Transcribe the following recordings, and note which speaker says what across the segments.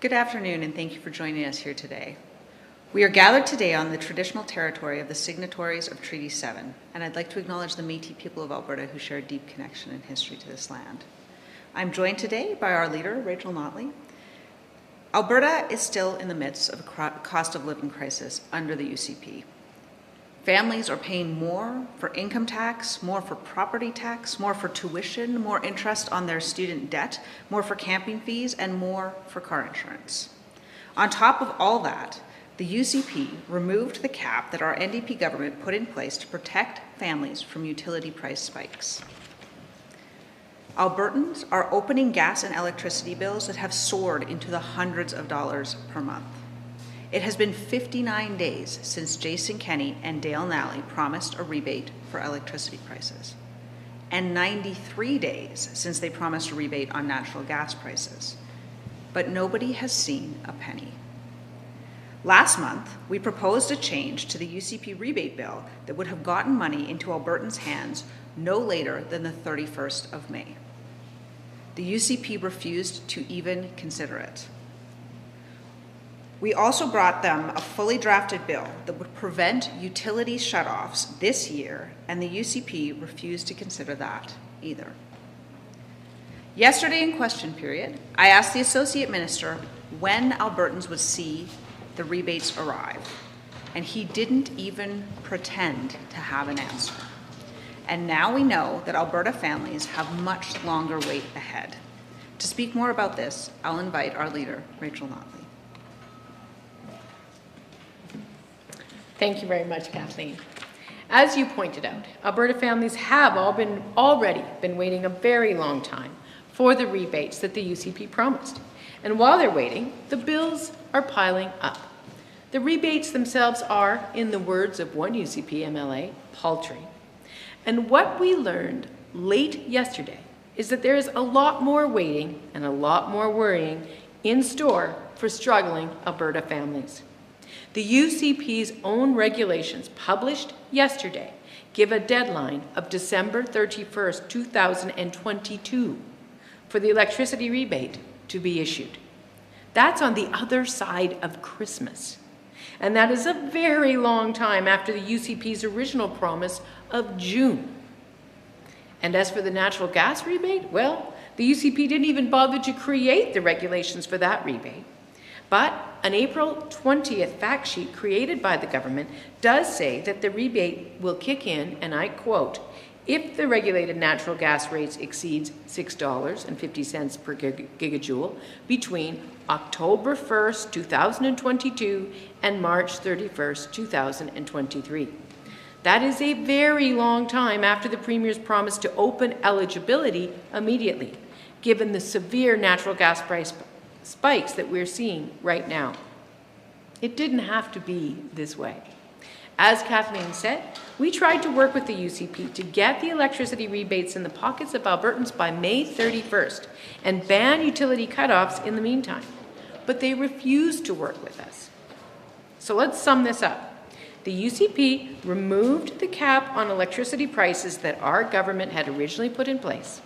Speaker 1: Good afternoon, and thank you for joining us here today. We are gathered today on the traditional territory of the signatories of Treaty 7, and I'd like to acknowledge the Métis people of Alberta who share a deep connection and history to this land. I'm joined today by our leader, Rachel Notley. Alberta is still in the midst of a cost of living crisis under the UCP. Families are paying more for income tax, more for property tax, more for tuition, more interest on their student debt, more for camping fees, and more for car insurance. On top of all that, the UCP removed the cap that our NDP government put in place to protect families from utility price spikes. Albertans are opening gas and electricity bills that have soared into the hundreds of dollars per month. It has been 59 days since Jason Kenney and Dale Nally promised a rebate for electricity prices, and 93 days since they promised a rebate on natural gas prices. But nobody has seen a penny. Last month, we proposed a change to the UCP rebate bill that would have gotten money into Albertans' hands no later than the 31st of May. The UCP refused to even consider it. We also brought them a fully drafted bill that would prevent utility shutoffs this year, and the UCP refused to consider that either. Yesterday in question period, I asked the Associate Minister when Albertans would see the rebates arrive, and he didn't even pretend to have an answer. And now we know that Alberta families have much longer wait ahead. To speak more about this, I'll invite our leader, Rachel Notley.
Speaker 2: Thank you very much, Kathleen. As you pointed out, Alberta families have already been waiting a very long time for the rebates that the UCP promised. And while they're waiting, the bills are piling up. The rebates themselves are, in the words of one UCP MLA, paltry. And what we learned late yesterday is that there is a lot more waiting and a lot more worrying in store for struggling Alberta families. The UCP's own regulations published yesterday give a deadline of December 31st, 2022 for the electricity rebate to be issued. That's on the other side of Christmas. And that is a very long time after the UCP's original promise of June. And as for the natural gas rebate, well, the UCP didn't even bother to create the regulations for that rebate. But an April 20th fact sheet created by the government does say that the rebate will kick in, and I quote, if the regulated natural gas rates exceeds $6.50 per gigajoule between October 1st, 2022 and March 31st, 2023. That is a very long time after the Premier's promise to open eligibility immediately, given the severe natural gas price spikes that we're seeing right now. It didn't have to be this way. As Kathleen said, we tried to work with the UCP to get the electricity rebates in the pockets of Albertans by May 31st and ban utility cutoffs in the meantime. But they refused to work with us. So let's sum this up. The UCP removed the cap on electricity prices that our government had originally put in place,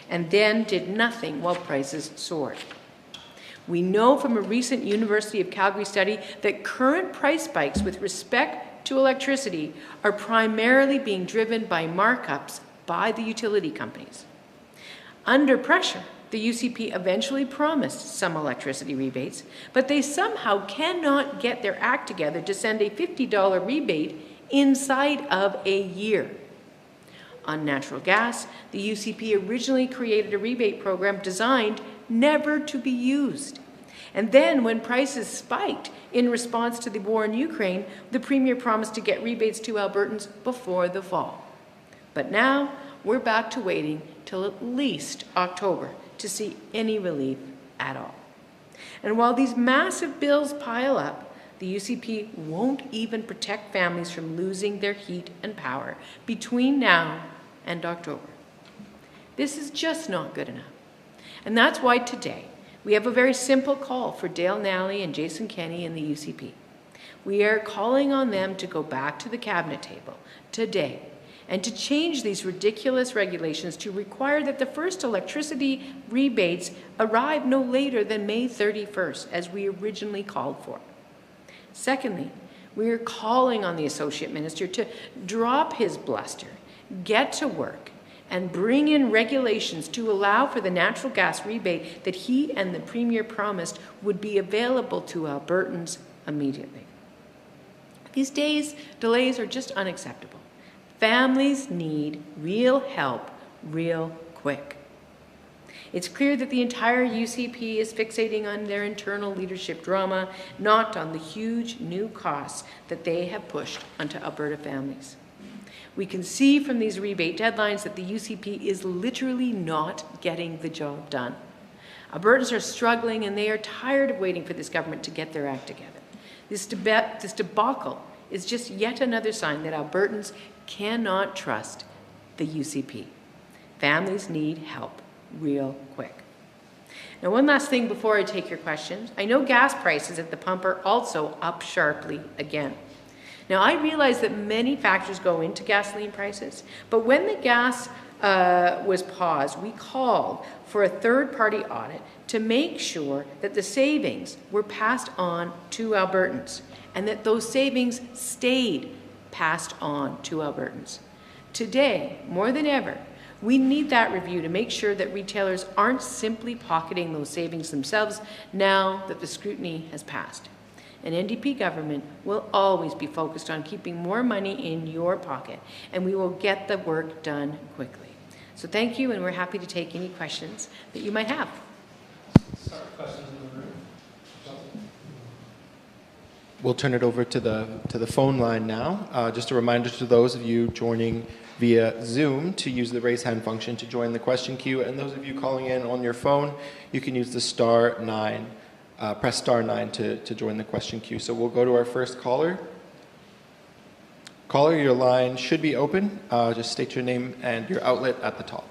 Speaker 2: and then did nothing while prices soared. We know from a recent University of Calgary study that current price spikes with respect to electricity are primarily being driven by markups by the utility companies. Under pressure, the UCP eventually promised some electricity rebates, but they somehow cannot get their act together to send a $50 rebate inside of a year. On natural gas, the UCP originally created a rebate program designed never to be used. And then when prices spiked in response to the war in Ukraine, the Premier promised to get rebates to Albertans before the fall. But now we're back to waiting till at least October to see any relief at all. And while these massive bills pile up, the UCP won't even protect families from losing their heat and power between now and October. This is just not good enough. And that's why today we have a very simple call for Dale Nally and Jason Kenney and the UCP. We are calling on them to go back to the cabinet table today and to change these ridiculous regulations to require that the first electricity rebates arrive no later than May 31st, as we originally called for. Secondly, we are calling on the Associate Minister to drop his bluster, get to work, and bring in regulations to allow for the natural gas rebate that he and the Premier promised would be available to Albertans immediately. These delays are just unacceptable. Families need real help, real quick. It's clear that the entire UCP is fixating on their internal leadership drama, not on the huge new costs that they have pushed onto Alberta families. We can see from these rebate deadlines that the UCP is literally not getting the job done. Albertans are struggling and they are tired of waiting for this government to get their act together. This debacle is just yet another sign that Albertans cannot trust the UCP. Families need help real quick. Now, one last thing before I take your questions. I know gas prices at the pump are also up sharply again. Now, I realize that many factors go into gasoline prices, but when the gas was paused, we called for a third-party audit to make sure that the savings were passed on to Albertans and that those savings stayed passed on to Albertans. Today, more than ever, we need that review to make sure that retailers aren't simply pocketing those savings themselves now that the scrutiny has passed. An NDP government will always be focused on keeping more money in your pocket, and we will get the work done quickly. So thank you, and we're happy to take any questions that you might have.
Speaker 3: Questions in the room? We'll turn it over to the phone line now. Just a reminder to those of you joining via Zoom to use the raise hand function to join the question queue, and those of you calling in on your phone, you can use the *9. Press *9 to join the question queue. So we'll go to our first caller. Caller, your line should be open. Just state your name and your outlet at the top.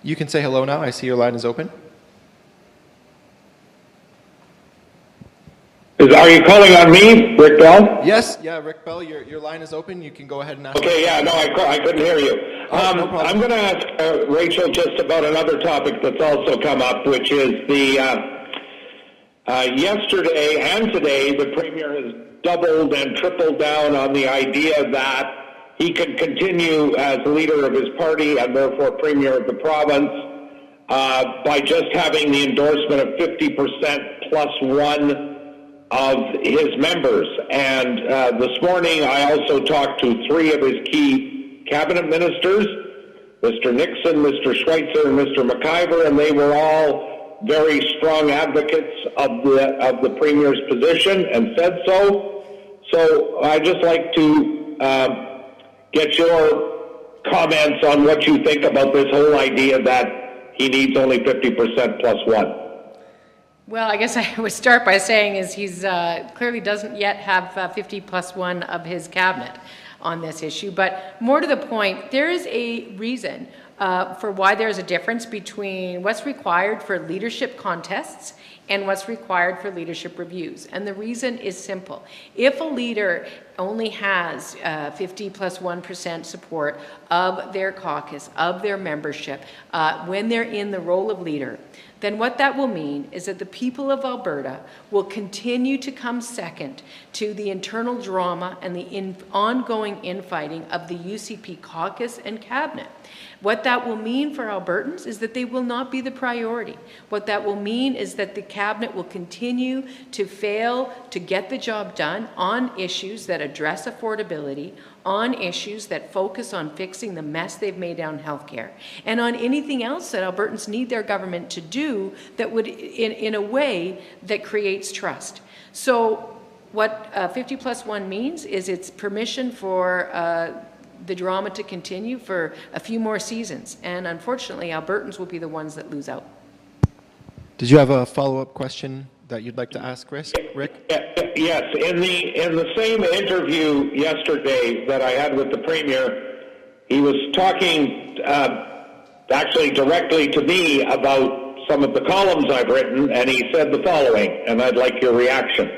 Speaker 3: You can say hello now. I see your line is open.
Speaker 4: Are you calling on me, Rick Bell?
Speaker 3: Yes, yeah, Rick Bell, your line is open. You can go ahead and ask.
Speaker 4: Okay, yeah, no, I couldn't hear you.
Speaker 3: No problem.
Speaker 4: I'm going to ask Rachel just about another topic that's also come up, which is the yesterday and today, the Premier has doubled and tripled down on the idea that he could continue as leader of his party and therefore Premier of the province by just having the endorsement of 50% plus one of his members. And this morning I also talked to three of his key cabinet ministers, Mr. Nixon, Mr. Schweitzer, and Mr. McIver, and they were all very strong advocates of the Premier's position and said so. So I'd just like to get your comments on what you think about this whole idea that he needs only 50% plus one.
Speaker 2: Well, I guess I would start by saying is he's clearly doesn't yet have 50 plus one of his cabinet on this issue. But more to the point, there is a reason for why there's a difference between what's required for leadership contests and what's required for leadership reviews. And the reason is simple. If a leader only has 50 plus 1% support of their caucus, of their membership, when they're in the role of leader, then what that will mean is that the people of Alberta will continue to come second to the internal drama and the ongoing infighting of the UCP caucus and cabinet. What that will mean for Albertans is that they will not be the priority. What that will mean is that the cabinet will continue to fail to get the job done on issues that address affordability, on issues that focus on fixing the mess they've made on healthcare, and on anything else that Albertans need their government to do that would, in a way that creates trust. So what 50 plus 1 means is it's permission for the drama to continue for a few more seasons. And unfortunately, Albertans will be the ones that lose out.
Speaker 3: Did you have a follow-up question that you'd like to ask, Rick?
Speaker 4: Yes, in the same interview yesterday that I had with the Premier, he was talking actually directly to me about some of the columns I've written, and he said the following, and I'd like your reaction.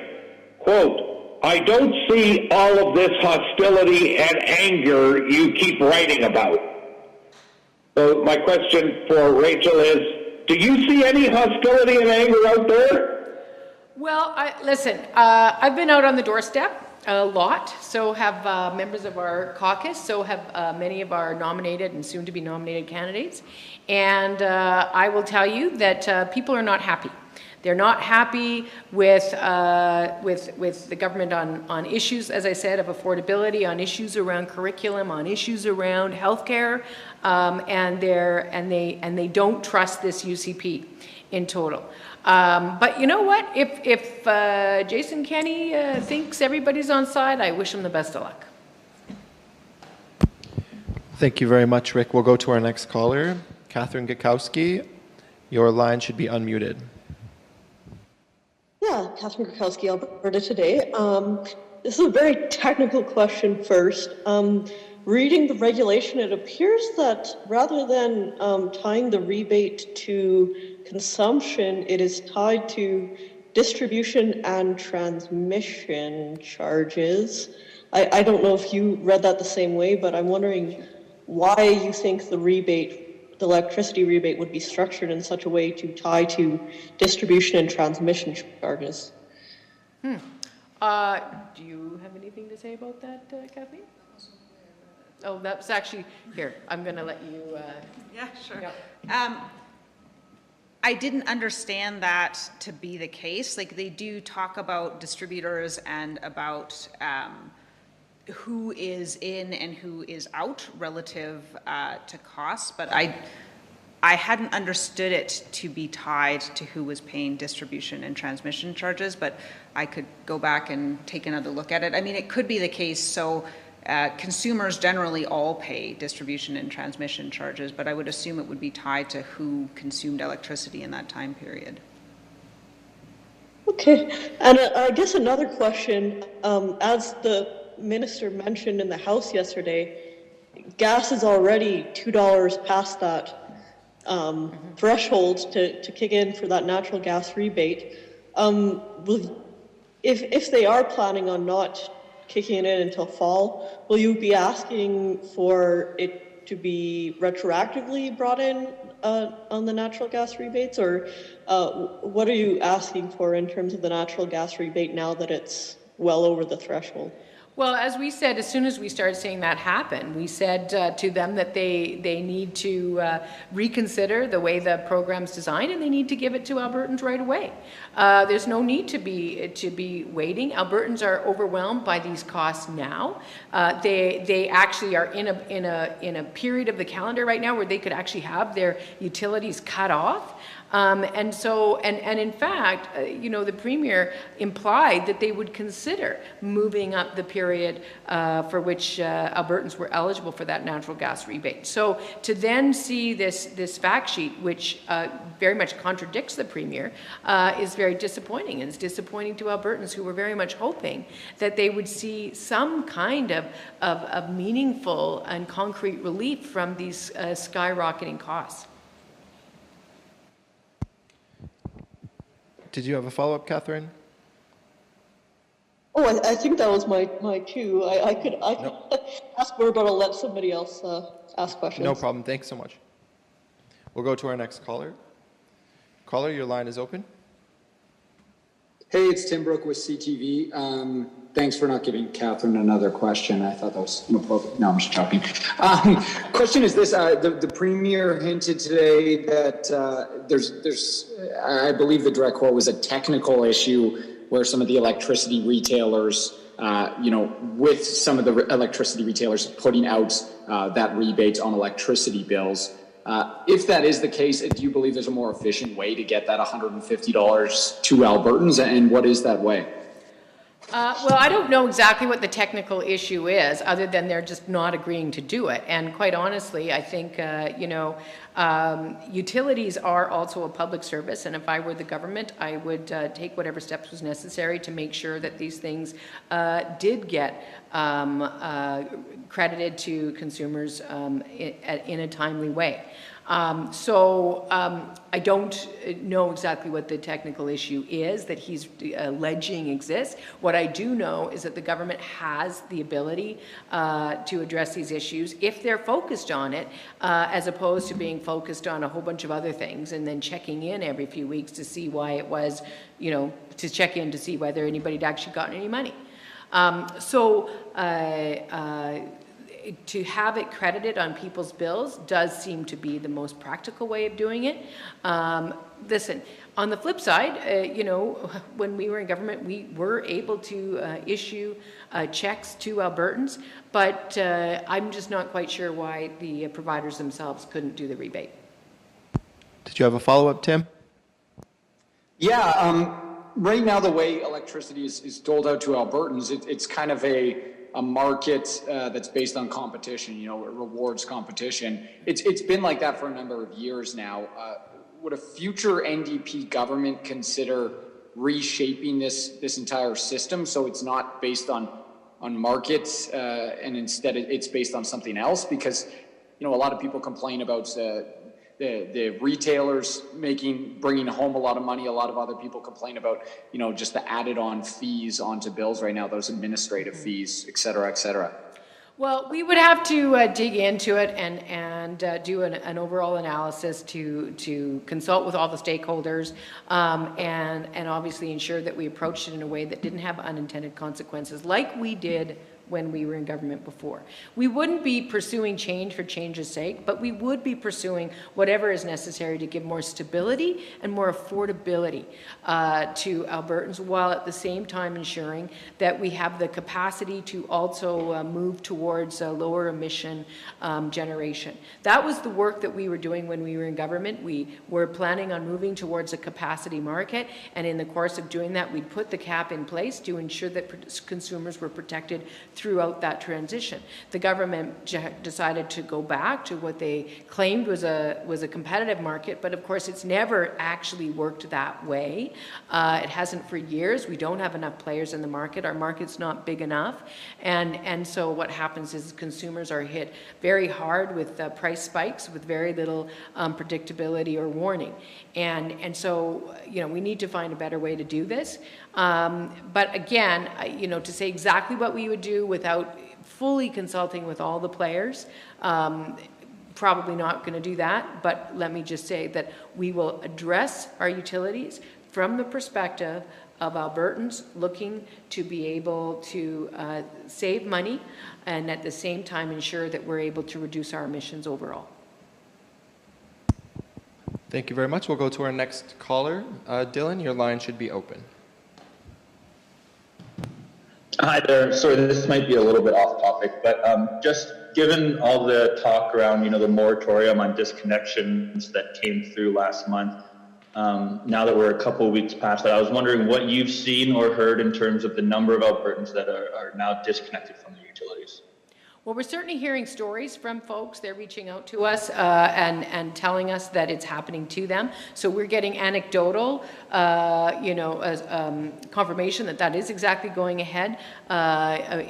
Speaker 4: Quote, "I don't see all of this hostility and anger you keep writing about." So my question for Rachel is, do you see any hostility and anger out there?
Speaker 2: Well, listen, I've been out on the doorstep a lot, so have members of our caucus, so have many of our nominated and soon to be nominated candidates. And I will tell you that people are not happy. They're not happy with the government on issues, as I said, of affordability, on issues around curriculum, on issues around healthcare, and they don't trust this UCP in total. But you know what? If Jason Kenney thinks everybody's on side, I wish him the best of luck.
Speaker 3: Thank you very much, Rick. We'll go to our next caller, Catherine Gakowski. Your line should be unmuted.
Speaker 5: Yeah, Catherine Gakowski, Alberta Today. This is a very technical question first. Reading the regulation, it appears that rather than tying the rebate to consumption, it is tied to distribution and transmission charges. I don't know if you read that the same way, but I'm wondering why you think the rebate, the electricity rebate, would be structured in such a way to tie to distribution and transmission charges.
Speaker 2: Do you have anything to say about that, Kathleen? Oh, that's actually, here, I'm going to let you...
Speaker 1: Yeah, sure.
Speaker 2: Yeah.
Speaker 1: I didn't understand that to be the case. Like, they do talk about distributors and about who is in and who is out relative to costs, but I hadn't understood it to be tied to who was paying distribution and transmission charges, but I could go back and take another look at it. I mean, it could be the case, so consumers generally all pay distribution and transmission charges, but I would assume it would be tied to who consumed electricity in that time period.
Speaker 5: Okay, and I guess another question, as the minister mentioned in the House yesterday, gas is already $2 past that threshold to kick in for that natural gas rebate. If they are planning on not kicking it in until fall, will you be asking for it to be retroactively brought in on the natural gas rebates, or what are you asking for in terms of the natural gas rebate now that it's well over the threshold?
Speaker 2: Well, as we said, as soon as we started seeing that happen, we said to them that they need to reconsider the way the program's designed, and they need to give it to Albertans right away. There's no need to be waiting. Albertans are overwhelmed by these costs now. They actually are in a period of the calendar right now where they could actually have their utilities cut off. And in fact, the Premier implied that they would consider moving up the period for which Albertans were eligible for that natural gas rebate. So to then see this fact sheet, which very much contradicts the Premier, is very disappointing. And it's disappointing to Albertans who were very much hoping that they would see some kind of meaningful and concrete relief from these skyrocketing costs.
Speaker 3: Did you have a follow-up, Catherine?
Speaker 5: Oh, I think that was my cue. I could ask more, but I'll let somebody else ask questions.
Speaker 3: No problem. Thanks so much. We'll go to our next caller. Caller, your line is open.
Speaker 6: Hey, it's Tim Brook with CTV. Thanks for not giving Catherine another question. I thought that was inappropriate. No, I'm just joking. Question is this: the Premier hinted today that there's I believe the direct quote was a technical issue where some of the electricity retailers, with some of the electricity retailers putting out that rebate on electricity bills. If that is the case, do you believe there's a more efficient way to get that $150 to Albertans, and what is that way?
Speaker 2: Well, I don't know exactly what the technical issue is, other than they're just not agreeing to do it. And quite honestly, I think, utilities are also a public service. And if I were the government, I would take whatever steps was necessary to make sure that these things did get credited to consumers in a timely way. I don't know exactly what the technical issue is that he's alleging exists. What I do know is that the government has the ability to address these issues if they're focused on it, as opposed to being focused on a whole bunch of other things and then checking in every few weeks to see why it was, to check in to see whether anybody had actually gotten any money. To have it credited on people's bills does seem to be the most practical way of doing it. Listen, on the flip side, when we were in government, we were able to issue checks to Albertans, but I'm just not quite sure why the providers themselves couldn't do the rebate.
Speaker 3: Did you have a follow-up, Tim?
Speaker 6: Yeah, right now the way electricity is doled out to Albertans, it's kind of a market that's based on competition, it rewards competition. It's been like that for a number of years now. Would a future NDP government consider reshaping this entire system so it's not based on markets and instead it's based on something else? Because a lot of people complain about the retailers bringing home a lot of money. A lot of other people complain about, just the added on fees onto bills right now, those administrative fees, et cetera, et cetera.
Speaker 2: Well, we would have to dig into it and do an overall analysis to consult with all the stakeholders and obviously ensure that we approached it in a way that didn't have unintended consequences like we did when we were in government before. We wouldn't be pursuing change for change's sake, but we would be pursuing whatever is necessary to give more stability and more affordability to Albertans, while at the same time ensuring that we have the capacity to also move towards lower emission generation. That was the work that we were doing when we were in government. We were planning on moving towards a capacity market, and in the course of doing that, we'd put the cap in place to ensure that consumers were protected throughout that transition. The government decided to go back to what they claimed was a competitive market, but of course it's never actually worked that way. It hasn't for years. We don't have enough players in the market. Our market's not big enough, and so what happens is consumers are hit very hard with price spikes with very little predictability or warning, and so we need to find a better way to do this. But again, to say exactly what we would do without fully consulting with all the players, probably not going to do that. But let me just say that we will address our utilities from the perspective of Albertans looking to be able to save money and at the same time ensure that we're able to reduce our emissions overall.
Speaker 3: Thank you very much. We'll go to our next caller. Dylan, your line should be open.
Speaker 7: Hi there. Sorry, this might be a little bit off topic, but just given all the talk around, the moratorium on disconnections that came through last month, now that we're a couple of weeks past that, I was wondering what you've seen or heard in terms of the number of Albertans that are now disconnected from the utilities.
Speaker 2: Well, we're certainly hearing stories from folks. They're reaching out to us and telling us that it's happening to them. So we're getting anecdotal, confirmation that is exactly going ahead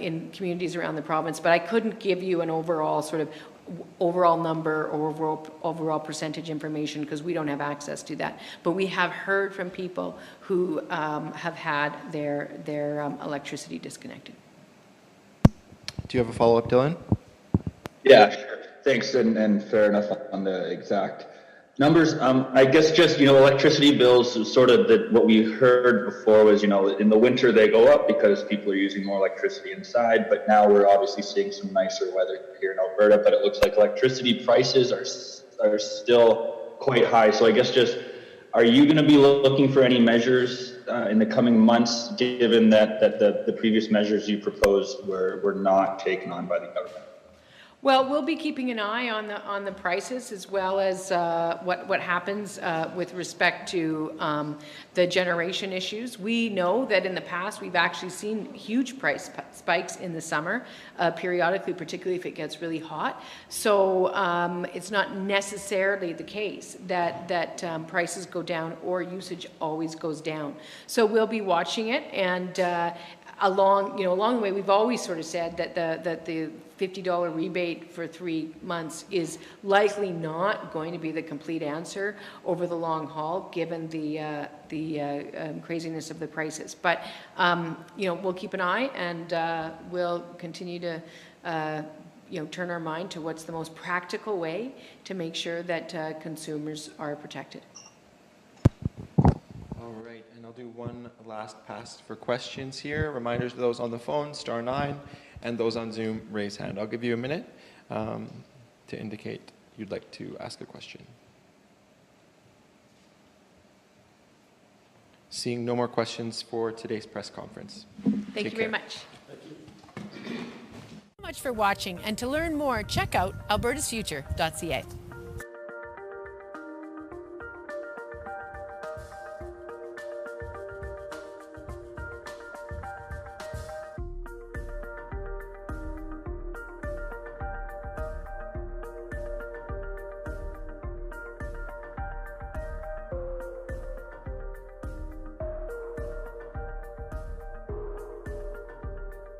Speaker 2: in communities around the province. But I couldn't give you an overall number or overall percentage information because we don't have access to that. But we have heard from people who have had their electricity disconnected.
Speaker 3: Do you have a follow-up, Dylan?
Speaker 7: Yeah, sure. Thanks, and fair enough on the exact numbers. I guess just, electricity bills is sort of what we heard before was, in the winter they go up because people are using more electricity inside, but now we're obviously seeing some nicer weather here in Alberta, but it looks like electricity prices are still quite high. So I guess just, are you going to be looking for any measures in the coming months, given that the previous measures you proposed were not taken on by the government?
Speaker 2: Well, we'll be keeping an eye on the prices as well as what happens with respect to the generation issues. We know that in the past we've actually seen huge price spikes in the summer, periodically, particularly if it gets really hot. So it's not necessarily the case that prices go down or usage always goes down. So we'll be watching it, and along the way, we've always sort of said that the $50 rebate for 3 months is likely not going to be the complete answer over the long haul, given the craziness of the prices. But we'll keep an eye, and we'll continue to turn our mind to what's the most practical way to make sure that consumers are protected.
Speaker 3: All right, and I'll do one last pass for questions here. Reminders to those on the phone, *9, and those on Zoom, raise hand. I'll give you a minute to indicate you'd like to ask a question. Seeing no more questions for today's press conference.
Speaker 2: Thank you very much. Thank you so much for watching, and to learn more, check out albertasfuture.ca.